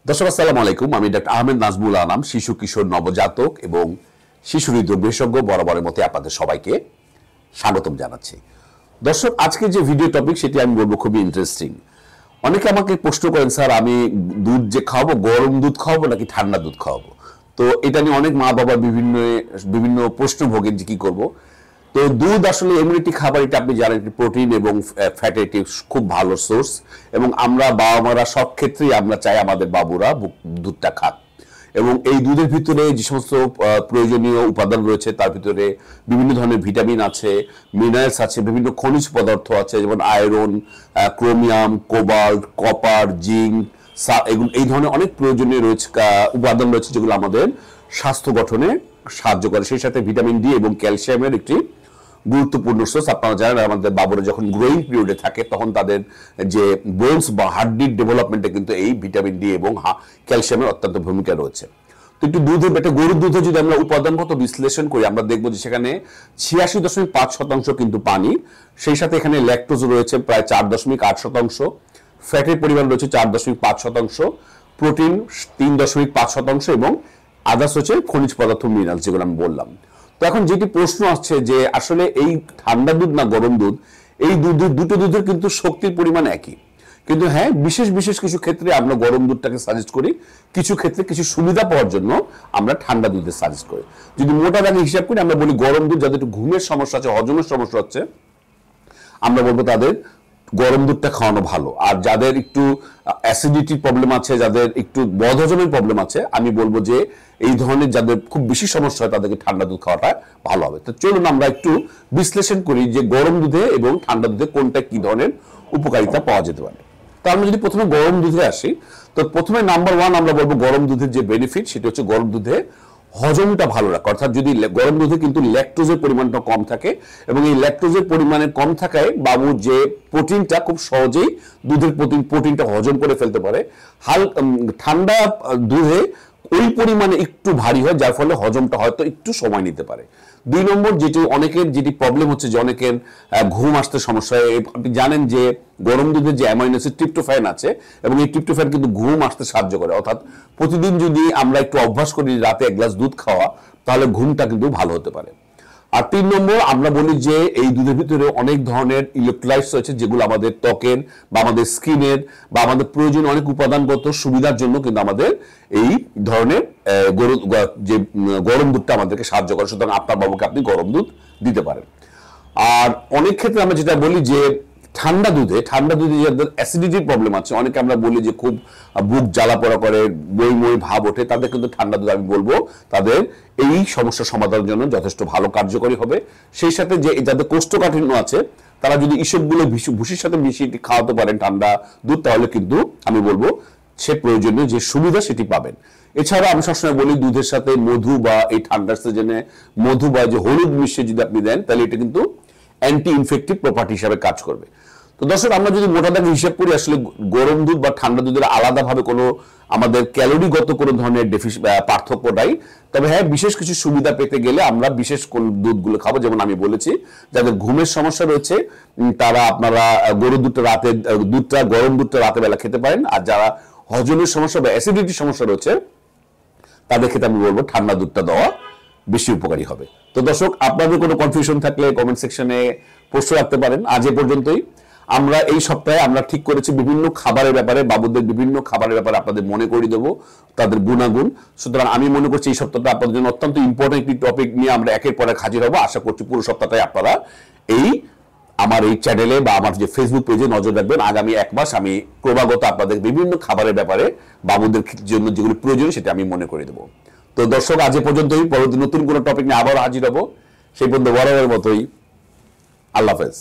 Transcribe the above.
দর্শক আসসালামু আলাইকুম। আমি ডক্টর আহমেদ নাজমুল আনাম, শিশু কিশোর নবজাতক এবং শিশু হৃদরোগ বিশেষজ্ঞ। বরাবরের মতো আপনাদের সবাইকে স্বাগতম জানাচ্ছি। দর্শক, আজকে যে ভিডিও টপিক সেটি আমি বলবো খুবই ইন্টারেস্টিং। অনেকে আমাকে প্রশ্ন করেন, স্যার আমি দুধ যে খাওয়াবো, গরম দুধ খাওয়াবো নাকি ঠান্ডা দুধ খাওয়াবো? তো এটা নিয়ে অনেক মা বাবা বিভিন্ন প্রশ্ন ভোগেন যে কি করবো। তো দুধ আসলে ইমিউনিটি খাবার, এটা আপনি জানেন প্রোটিন এবং ফ্যাটের একটি খুব ভালো সোর্স, এবং আমরা বাবা মারা সব ক্ষেত্রেই আমরা চাই আমাদের বাবুরা দুধটা খাক। এবং এই দুধের ভিতরে যে সমস্ত প্রয়োজনীয় উপাদান রয়েছে তার ভিতরে বিভিন্ন ধরনের ভিটামিন আছে, মিনারেলস আছে, বিভিন্ন খনিজ পদার্থ আছে, যেমন iron, chromium, cobalt, copper, zinc, এগুলো এই ধরনের অনেক প্রয়োজনীয় উপাদান রয়েছে যেগুলো আমাদের স্বাস্থ্য গঠনে সাহায্য করে। সেই সাথে ভিটামিন ডি এবং ক্যালসিয়ামের একটি গুরুত্বপূর্ণ সোর্স। আপনারা জানেন আমাদের বাবুরা যখন গ্রোয়িং পিরিয়ডে থাকে তখন তাদের যে বোনস বা হাড্ডির ডেভেলপমেন্টে কিন্তু এই ভিটামিন ডি এবং ক্যালসিয়ামের অত্যন্ত ভূমিকা রয়েছে। তো একটু দুধের, একটা গরুর দুধে যদি আমরা উপাদানগত বিশ্লেষণ করি, আমরা দেখবো যে সেখানে 86.5% কিন্তু পানি, সেই সাথে এখানে ল্যাকটোজ রয়েছে প্রায় 4.8%, ফ্যাটের পরিমাণ রয়েছে 4.5%, প্রোটিন 3.5% এবং আদার্স হচ্ছে খনিজ পদার্থ, মিনারেলস, যেগুলো আমি বললাম। তো এখন যেটি প্রশ্ন আসছে যে আসলে এই ঠান্ডা দুধ না গরম দুধ, এই দুটো দুধের কিন্তু শক্তির পরিমাণ একই, কিন্তু হ্যাঁ বিশেষ কিছু ক্ষেত্রে আমরা গরম দুধটাকে সাজেস্ট করি, কিছু ক্ষেত্রে কিছু সুবিধা পাওয়ার জন্য আমরা ঠান্ডা দুধের সাজেস্ট করি। যদি মোটা দাগে হিসাব করি আমরা বলি গরম দুধ, যাদের একটু ঘুমের সমস্যা আছে, হজমের সমস্যা হচ্ছে, আমরা বলবো তাদের গরম দুধটা খাওয়ানো ভালো। আর যাদের একটু অ্যাসিডিটির প্রবলেম আছে, যাদের একটু বদহজমের প্রবলেম আছে, আমি বলবো যে এই ধরনের যাদের খুব বেশি সমস্যা হয় তাদেরকে ঠান্ডা দুধ খাওয়াটা ভালো হবে। তো চলুন আমরা একটু বিশ্লেষণ করি যে গরম দুধে এবং ঠান্ডা দুধে কোনটা কি ধরনের উপকারিতা পাওয়া যেতে পারে। তো আমরা যদি প্রথমে গরম দুধে আসি, তো প্রথমে নাম্বার 1 আমরা বলবো গরম দুধের যে বেনিফিট সেটা হচ্ছে গরম দুধে হজমটা ভালো রাখে। অর্থাৎ যদি গরম দুধে কিন্তু ল্যাকটোজের পরিমাণটা কম থাকে, এবং এই ল্যাকটোজের পরিমাণে কম থাকায় বাবুর যে প্রোটিনটা খুব সহজেই দুধের প্রোটিনটা হজম করে ফেলতে পারে। ঠান্ডা দুধে ওই পরিমাণে একটু ভারী হয়, যার ফলে হজমটা হয়তো একটু সময় নিতে পারে। 2 নম্বর যেটি প্রবলেম হচ্ছে যে অনেকের ঘুম আসতে সমস্যা হয়। আপনি জানেন যে গরম দুধের যে অ্যামাইনো অ্যাসিড ট্রিপ্টোফ্যান আছে, এবং এই ট্রিপ্টোফ্যান কিন্তু ঘুম আসতে সাহায্য করে। অর্থাৎ প্রতিদিন যদি আমরা একটু অভ্যাস করি রাতে 1 গ্লাস দুধ খাওয়া, তাহলে ঘুমটা কিন্তু ভালো হতে পারে। আর 3 নম্বর আমরা বলি যে এই দুধের ভিতরে অনেক ধরনের ইলেকট্রোলাইটস রয়েছে যেগুলো আমাদের ত্বকের বা আমাদের স্কিনের বা আমাদের প্রয়োজনীয় অনেক উপাদানগত সুবিধার জন্য কিন্তু আমাদের এই ধরনের গরম দুধটা আমাদেরকে সাহায্য করে। সুতরাং আপনার বাবুকে আপনি গরম দুধ দিতে পারেন। আর অনেক ক্ষেত্রে আমরা যেটা বলি যে ঠান্ডা দুধে যাদের অ্যাসিডিটির প্রবলেম আছে, অনেকে আমরা বলি যে খুব বুক জ্বালা পোড়া করে, মই ভাব ওঠে, তাদের কিন্তু ঠান্ডা দুধ আমি বলবো তাদের এই সমস্যার সমাধানের জন্য যথেষ্ট ভালো কার্যকরী হবে। সেই সাথে যে যাদের কোষ্ঠকাঠিন্য আছে তারা যদি ইসবগুলো ভুসির সাথে মিশিয়ে খাওয়াতে পারেন ঠান্ডা দুধ, তাহলে কিন্তু আমি বলবো সে প্রয়োজনীয় যে সুবিধা সেটি পাবেন। এছাড়া আমি সবসময় বলি দুধের সাথে মধু বা এই ঠান্ডার সিজনে মধু বা যে হলুদ মিশিয়ে যদি আপনি দেন, তাহলে এটা কিন্তু অ্যান্টি ইনফেক্টিভ প্রপার্টি হিসাবে কাজ করবে। তো দর্শক, আমরা যদি মোটা দাগে হিসাব করি আসলে গরম দুধ বা ঠান্ডা দুধের আলাদাভাবে কোনো আমাদের ক্যালোরিগত কোনো ধরনের পার্থক্য নাই। তবে হ্যাঁ, বিশেষ কিছু সুবিধা পেতে গেলে আমরা বিশেষ কোন দুধগুলো খাবো, যেমন আমি বলেছি যাদের ঘুমের সমস্যা রয়েছে তারা আপনারা গরুর দুধটা গরম দুধটা রাতে বেলা খেতে পারেন। আর যারা হজমের সমস্যা বা অ্যাসিডিটির সমস্যা রয়েছে তাদের ক্ষেত্রে আমি বলবো ঠান্ডা দুধটা দেওয়া বেশি উপকারী হবে। তো দর্শক, আপনাদের কোনো কনফিউশন থাকলে কমেন্ট সেকশনে প্রশ্ন রাখতে পারেন। আজ এ পর্যন্তই। আমরা এই সপ্তাহে আমরা ঠিক করেছি বিভিন্ন খাবারের ব্যাপারে, বাবুদের বিভিন্ন খাবারের ব্যাপারে আপনাদের মনে করিয়ে দেবো, তাদের গুণাগুণ। সুতরাং আমি মনে করছি এই সপ্তাহটা আপনাদের জন্য অত্যন্ত ইম্পর্টেন্ট একটি টপিক নিয়ে আমরা একের পর এক হাজির হবো। আশা করছি পুরো সপ্তাহটাই আপনারা আমার এই চ্যানেলে বা আমার যে ফেসবুক পেজে নজর রাখবেন। আগামী 1 মাস আমি ক্রমাগত আপনাদের বিভিন্ন খাবারের ব্যাপারে বাবুদের জন্য যেগুলো প্রয়োজন সেটা আমি মনে করে দেবো। তো দর্শক, আজ এ পর্যন্তই। পরবর্তী নতুন কোনো টপিক নিয়ে আবার হাজির হবো। সেই পর্যন্ত বরাবরের মতোই আল্লাহ হাফেজ।